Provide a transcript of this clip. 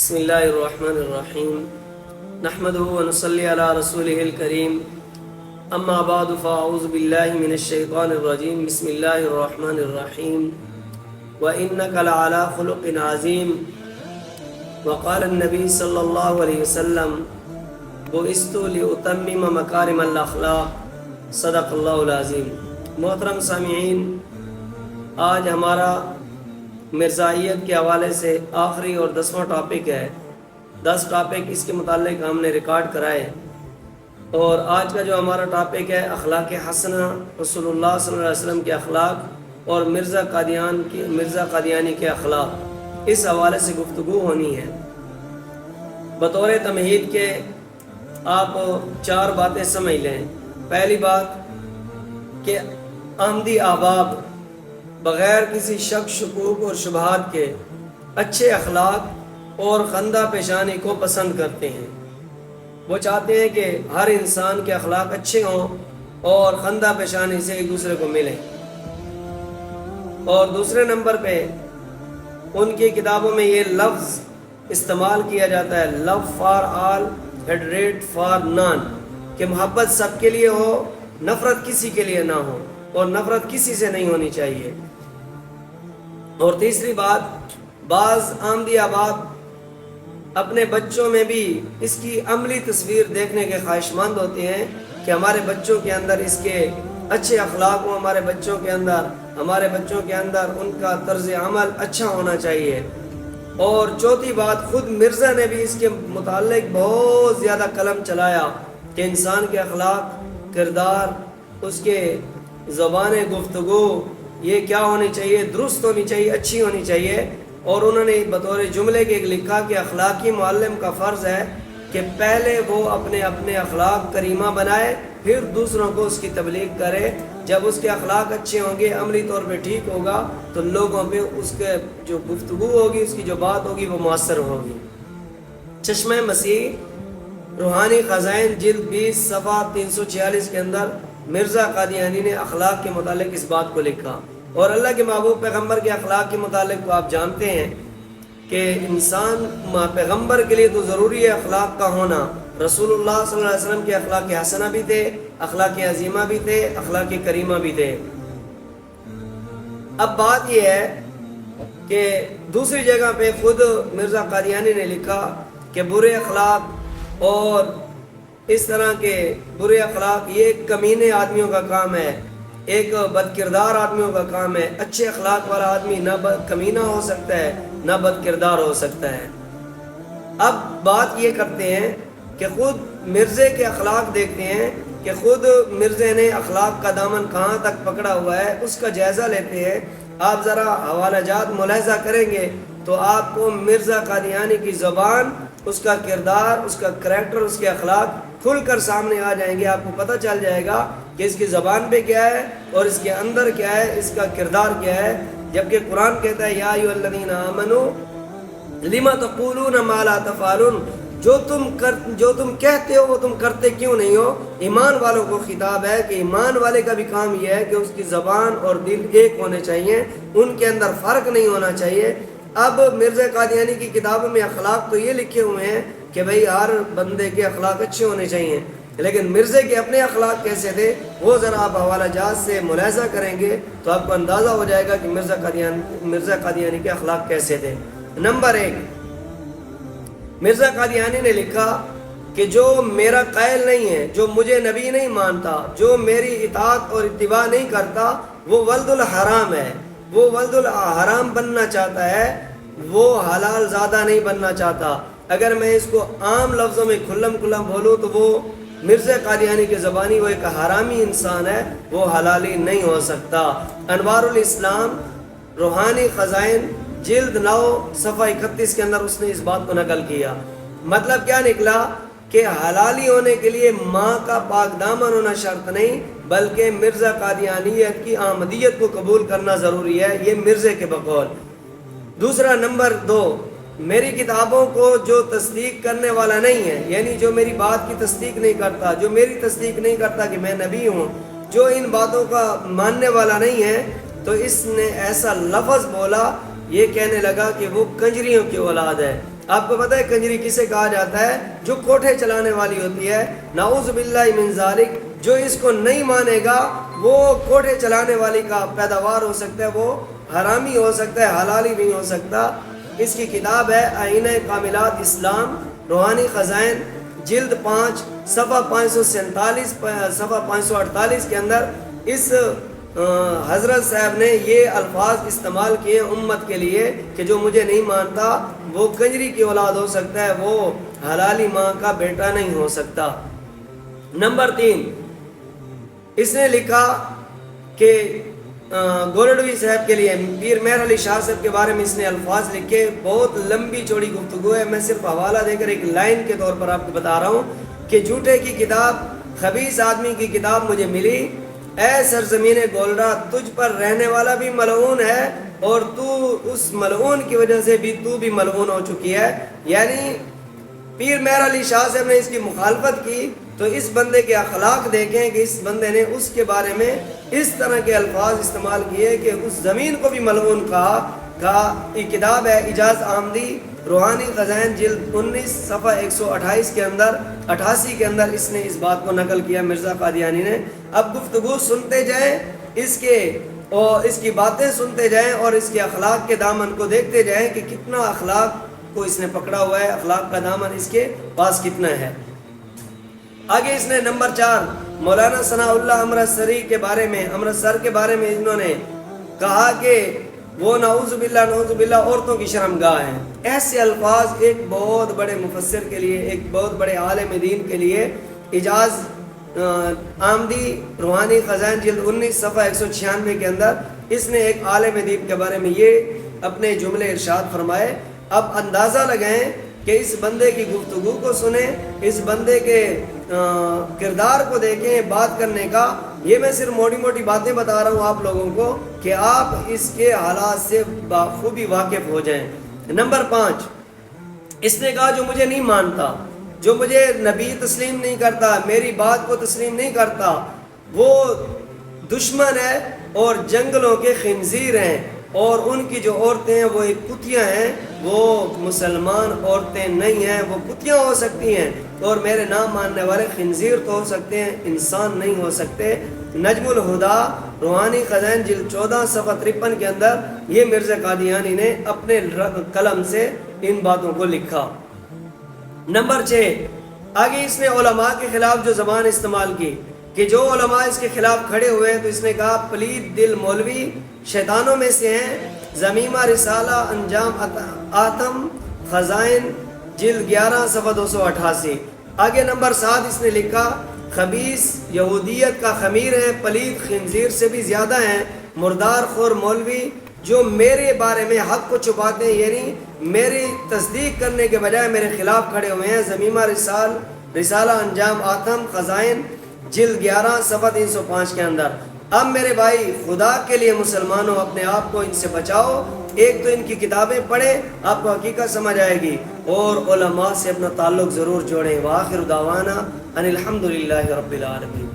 بسم اللہ الرحمن الرحیم نحمدہ ونصلی علی رسولہ الکریم اما بعد فاعوذ باللہ من الشیطان الرجیم بسم اللہ الرحمن الرحیم وَإِنَّكَ لَعَلَىٰ خُلُقٍ عَظِيمٍ وقال النبی صلی اللہ علیہ وسلم بُعِثْتُ لِأُتَمِّمَ مَكَارِمَ الْأَخْلَاقِ صدق اللہ العظیم۔ محترم سامعین، آج ہمارا مرزائیت کے حوالے سے آخری اور 10واں ٹاپک ہے۔ 10 ٹاپک اس کے متعلق ہم نے ریکارڈ کرائے، اور آج کا جو ہمارا ٹاپک ہے اخلاق حسنہ، رسول اللہ صلی اللہ علیہ وسلم کے اخلاق اور مرزا قادیانی کے اخلاق، اس حوالے سے گفتگو ہونی ہے۔ بطور تمہید کے آپ 4 باتیں سمجھ لیں۔ پہلی بات کہ آمدی احباب بغیر کسی شک شکوک اور شبہات کے اچھے اخلاق اور خندہ پیشانی کو پسند کرتے ہیں۔ وہ چاہتے ہیں کہ ہر انسان کے اخلاق اچھے ہوں اور خندہ پیشانی سے ایک دوسرے کو ملیں۔ اور دوسرے نمبر پہ ان کی کتابوں میں یہ لفظ استعمال کیا جاتا ہے، love for all hatred for none, کہ محبت سب کے لیے ہو، نفرت کسی کے لیے نہ ہو، اور نفرت کسی سے نہیں ہونی چاہیے۔ اور تیسری بات، بعض آمدی احباب اپنے بچوں میں بھی اس کی عملی تصویر دیکھنے کے خواہشمند ہوتے ہیں کہ ہمارے بچوں کے اندر اس کے اچھے اخلاق ہوں، ہمارے بچوں کے اندر ان کا طرز عمل اچھا ہونا چاہیے۔ اور چوتھی بات، خود مرزا نے بھی اس کے متعلق بہت زیادہ قلم چلایا کہ انسان کے اخلاق، کردار، اس کے زبان گفتگو یہ کیا ہونی چاہیے، درست ہونی چاہیے، اچھی ہونی چاہیے۔ اور انہوں نے بطور جملے کے لکھا کہ اخلاقی معلم کا فرض ہے کہ پہلے وہ اپنے اخلاق کریمہ بنائے، پھر دوسروں کو اس کی تبلیغ کرے۔ جب اس کے اخلاق اچھے ہوں گے، عملی طور پہ ٹھیک ہوگا، تو لوگوں پہ اس کے جو گفتگو ہوگی، اس کی جو بات ہوگی، وہ مؤثر ہوگی۔ چشمہ مسیح روحانی خزائن جلد 20 صفحہ 346 کے اندر مرزا قادیانی نے اخلاق کے متعلق اس بات کو لکھا۔ اور اللہ کے محبوب پیغمبر کے اخلاق کے متعلق تو آپ جانتے ہیں کہ انسان پیغمبر کے لیے تو ضروری ہے اخلاق کا ہونا۔ رسول اللہ صلی اللہ علیہ وسلم کے اخلاق حسنہ بھی تھے، اخلاق عظیمہ بھی تھے، اخلاق کریمہ بھی تھے۔ اب بات یہ ہے کہ دوسری جگہ پہ خود مرزا قادیانی نے لکھا کہ برے اخلاق اور اس طرح کے برے اخلاق یہ کمینے آدمیوں کا کام ہے، ایک بد کردار آدمیوں کا کام ہے۔ اچھے اخلاق والا آدمی نہ کمینہ ہو سکتا ہے، نہ بد کردار ہو سکتا ہے۔ اب بات یہ کرتے ہیں کہ خود مرزے کے اخلاق دیکھتے ہیں کہ خود مرزے نے اخلاق کا دامن کہاں تک پکڑا ہوا ہے، اس کا جائزہ لیتے ہیں۔ آپ ذرا حوالہ جات ملاحظہ کریں گے تو آپ کو مرزا قادیانی کی زبان، اس کا کردار، اس کا کریکٹر، اس کے اخلاق کھل کر سامنے آ جائیں گے۔ آپ کو پتہ چل جائے گا کہ اس کی زبان پہ کیا ہے اور اس کے اندر کیا ہے، اس کا کردار کیا ہے۔ جبکہ قرآن کہتا ہے یا ایھا الذین آمنوا لم تقولون ما لا تفعلون، جو تم کہتے ہو وہ تم کرتے کیوں نہیں ہو۔ ایمان والوں کو خطاب ہے کہ ایمان والے کا بھی کام یہ ہے کہ اس کی زبان اور دل ایک ہونے چاہیے، ان کے اندر فرق نہیں ہونا چاہیے۔ اب مرزا قادیانی کی کتابوں میں اخلاق تو یہ لکھے ہوئے ہیں کہ بھئی ہر بندے کے اخلاق اچھے ہونے چاہیے، لیکن مرزے کے اپنے اخلاق کیسے تھے وہ ذرا آپ حوالہ جات سے ملاحظہ کریں گے تو آپ کو اندازہ ہو جائے گا کہ مرزا قادیانی کے اخلاق کیسے تھے۔ نمبر 1، مرزا قادیانی نے لکھا کہ جو میرا قائل نہیں ہے، جو مجھے نبی نہیں مانتا، جو میری اطاعت اور اتباع نہیں کرتا، وہ ولد الحرام ہے۔ وہ ولد الحرام بننا چاہتا ہے، وہ حلال زادہ نہیں بننا چاہتا۔ اگر میں اس کو عام لفظوں میں کھلم بولوں تو وہ مرزا قادیانی کے زبانی وہ ایک حرامی انسان ہے، وہ حلالی نہیں ہو سکتا۔ انوار الاسلام روحانی خزائن جلد 9 صفحہ 31 کے اندر اس نے اس بات کو نقل کیا۔ مطلب کیا نکلا کہ حلالی ہونے کے لیے ماں کا پاک دامن ہونا شرط نہیں، بلکہ مرزا قادیانیت کی احمدیت کو قبول کرنا ضروری ہے، یہ مرزے کے بقول۔ دوسرا، نمبر 2، میری کتابوں کو جو تصدیق کرنے والا نہیں ہے، یعنی جو میری بات کی تصدیق نہیں کرتا، جو میری تصدیق نہیں کرتا کہ میں نبی ہوں، جو ان باتوں کا ماننے والا نہیں ہے، تو اس نے ایسا لفظ بولا، یہ کہنے لگا کہ وہ کنجریوں کی اولاد ہے۔ آپ کو پتہ ہے کنجری کسے کہا جاتا ہے؟ جو کوٹھے چلانے والی ہوتی ہے، نعوذ باللہ من ذالک، جو اس کو نہیں مانے گا وہ کوٹھے چلانے والی کا پیداوار ہو سکتا ہے، وہ حرامی ہو سکتا ہے، حلالی نہیں ہو سکتا۔ اس کی کتاب ہے آئینہ کاملات اسلام، روحانی خزائن، جلد 5 صفحہ 547 صفحہ 548 کے اندر اس حضرت صاحب نے یہ الفاظ استعمال کیے امت کے لیے کہ جو مجھے نہیں مانتا وہ کنجری کی اولاد ہو سکتا ہے، وہ حلالی ماں کا بیٹا نہیں ہو سکتا۔ نمبر 3، اس نے لکھا کہ گولڈوی صاحب کے لیے پیر مہر علی شاہ صاحب کے بارے میں اس نے الفاظ لکھے، بہت لمبی چوڑی گفتگو ہے، میں صرف حوالہ دے کر ایک لائن کے طور پر آپ کو بتا رہا ہوں کہ جھوٹے کی کتاب، خبیث آدمی کی کتاب مجھے ملی، اے سرزمین گولڈا تجھ پر رہنے والا بھی ملعون ہے اور تو اس ملعون کی وجہ سے بھی تو بھی ملعون ہو چکی ہے۔ یعنی پیر مہر علی شاہ صاحب نے اس کی مخالفت کی تو اس بندے کے اخلاق دیکھیں کہ اس بندے نے اس کے بارے میں اس طرح کے الفاظ استعمال کیے کہ اس زمین کو بھی ملعون کہا۔ یہ کتاب ہے اجاز آمدی، روحانی خزائن، جلد 19 صفحہ 128 کے اندر 88 کے اندر اس نے اس بات کو نقل کیا مرزا قادیانی نے۔ اب گفتگو سنتے جائیں اس کی باتیں سنتے جائیں اور اس کے اخلاق کے دامن کو دیکھتے جائیں کہ کتنا اخلاق کو اس نے پکڑا ہوا ہے، اخلاق کا دامن اس کے پاس کتنا ہے۔ آگے اس نے نمبر 4 مولانا ثناء اللہ امرتسری کے بارے میں، امرتسر کے بارے میں انہوں نے کہا کہ وہ نعوذ باللہ عورتوں کی شرمگاہ ہیں۔ ایسے الفاظ ایک بہت بڑے مفسر کے لیے، ایک بہت بڑے عالم دین کے لیے، اجاز آمدی روحانی خزائن جلد 19 صفحہ 196 کے اندر اس نے ایک عالم دین کے بارے میں یہ اپنے جملے ارشاد فرمائے۔ اب اندازہ لگائیں کہ اس بندے کی گفتگو کو سنیں، اس بندے کے کردار کو دیکھیں، بات کرنے کا۔ یہ میں صرف موٹی موٹی باتیں بتا رہا ہوں آپ لوگوں کو کہ آپ اس کے حالات سے بخوبی واقف ہو جائیں۔ نمبر 5، اس نے کہا جو مجھے نہیں مانتا، جو مجھے نبی تسلیم نہیں کرتا، میری بات کو تسلیم نہیں کرتا، وہ دشمن ہے اور جنگلوں کے خنزیر ہیں، اور ان کی جو عورتیں ہیں وہ ایک کتیاں ہیں، وہ مسلمان عورتیں نہیں ہیں، وہ کتیاں ہو سکتی ہیں اور میرے نام ماننے والے خنزیر تو ہو سکتے ہیں، انسان نہیں ہو سکتے۔ نجم الہدا روحانی خزائن جلد 14 صفحہ 53 کے اندر یہ مرزا قادیانی نے اپنے قلم سے ان باتوں کو لکھا۔ نمبر 6، آگے اس نے علماء کے خلاف جو زبان استعمال کی کہ جو علماء اس کے خلاف کھڑے ہوئے تو اس نے کہا پلید دل مولوی شیطانوں میں سے ہیں۔ زمیمہ رسالہ انجام آتم خزائن جلد 11 صفحہ 288۔ آگے نمبر 7 اس نے لکھا خبیث یہودیت کا خمیر ہے، پلید خنزیر سے بھی زیادہ ہیں، مردار خور مولوی جو میرے بارے میں حق کو چھپاتے ہیں، یعنی میری تصدیق کرنے کے بجائے میرے خلاف کھڑے ہوئے ہیں۔ زمیمہ رسالہ انجام آتم خزائن جلد 11 صفحہ 305 کے اندر۔ اب میرے بھائی خدا کے لیے مسلمانوں اپنے آپ کو ان سے بچاؤ، ایک تو ان کی کتابیں پڑھیں، آپ کو حقیقت سمجھ آئے گی، اور علماء سے اپنا تعلق ضرور جوڑیں۔ وآخر دعوانا ان الحمدللہ رب العالمین۔